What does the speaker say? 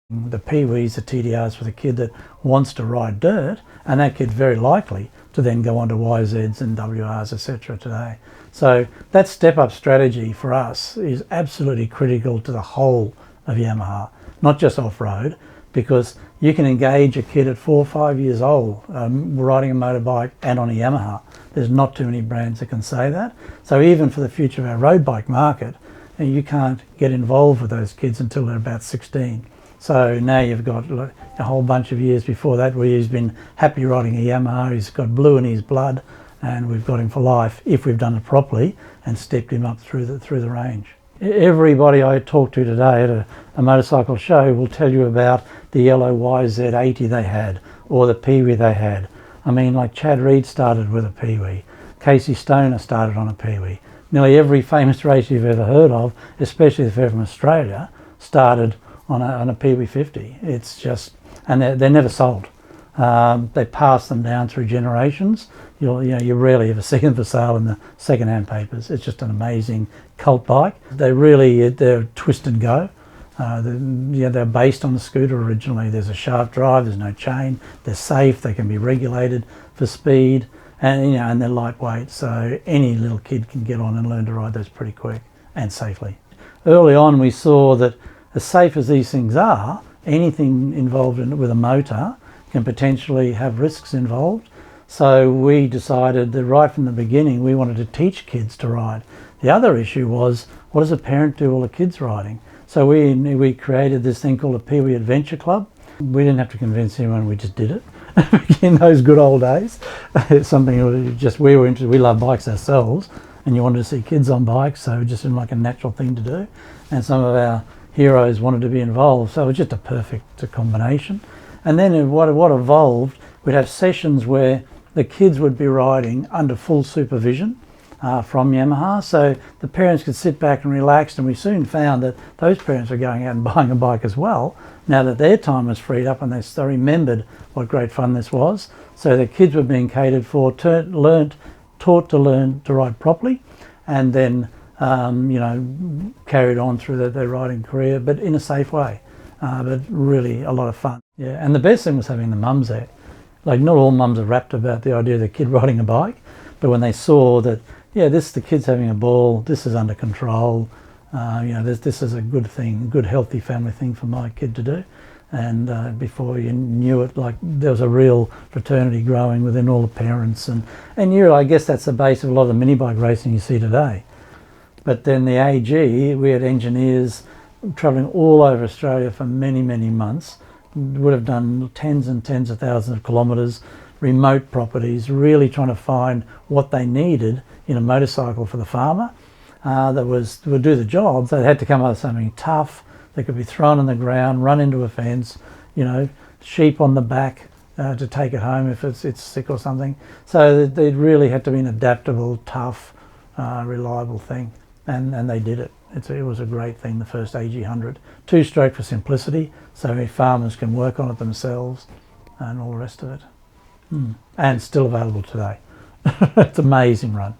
The peewees, the TDRs for the kid that wants to ride dirt, and that kid's very likely to then go on to YZs and WRs, etc. today. So that step-up strategy for us is absolutely critical to the whole of Yamaha, not just off-road, because you can engage a kid at 4 or 5 years old riding a motorbike and on a Yamaha. There's not too many brands that can say that. So even for the future of our road bike market, you can't get involved with those kids until they're about 16. So now you've got a whole bunch of years before that where he's been happy riding a Yamaha, he's got blue in his blood, and we've got him for life if we've done it properly and stepped him up through the range. Everybody I talk to today at a motorcycle show will tell you about the yellow YZ80 they had, or the Peewee they had. I mean, like Chad Reed started with a Peewee, Casey Stoner started on a Peewee. Nearly every famous race you've ever heard of, especially if they're from Australia, started on a Peewee 50. It's just, and they're never sold. They pass them down through generations. You rarely ever see them for sale in the second-hand papers. It's just an amazing cult bike. They're twist and go. They're based on the scooter originally. There's a shaft drive, there's no chain, they're safe, they can be regulated for speed, and they're lightweight, so any little kid can get on and learn to ride those pretty quick and safely. Early on we saw that as safe as these things are, anything involved with a motor can potentially have risks involved. So we decided that right from the beginning we wanted to teach kids to ride. The other issue was, what does a parent do while the kid's riding? So we created this thing called a Peewee Adventure Club. We didn't have to convince anyone, we just did it. In those good old days. It's something we were interested, we love bikes ourselves, and you wanted to see kids on bikes, so it just seemed like a natural thing to do. And some of our heroes wanted to be involved, so it was just a perfect combination. And then what evolved, we'd have sessions where the kids would be riding under full supervision from Yamaha, so the parents could sit back and relax, and we soon found that those parents were going out and buying a bike as well, now that their time was freed up and they remembered what great fun this was. So the kids were being catered for, taught to learn to ride properly, and then carried on through their riding career, but in a safe way. But really a lot of fun. Yeah, and the best thing was having the mums there. Like, not all mums are rapt about the idea of the kid riding a bike, but when they saw that, the kid's having a ball, this is under control, this is a good thing, good healthy family thing for my kid to do. And before you knew it, like, there was a real fraternity growing within all the parents, and I guess that's the base of a lot of the mini bike racing you see today. But then the AG, we had engineers travelling all over Australia for many, many months, would have done tens and tens of thousands of kilometres, remote properties, really trying to find what they needed in a motorcycle for the farmer that would do the job. They had to come up with something tough that could be thrown on the ground, run into a fence, sheep on the back to take it home if it's sick or something. So they really had to be an adaptable, tough, reliable thing, and they did it. It was a great thing, the first AG100. Two-stroke for simplicity, so farmers can work on it themselves and all the rest of it. And still available today. It's an amazing run.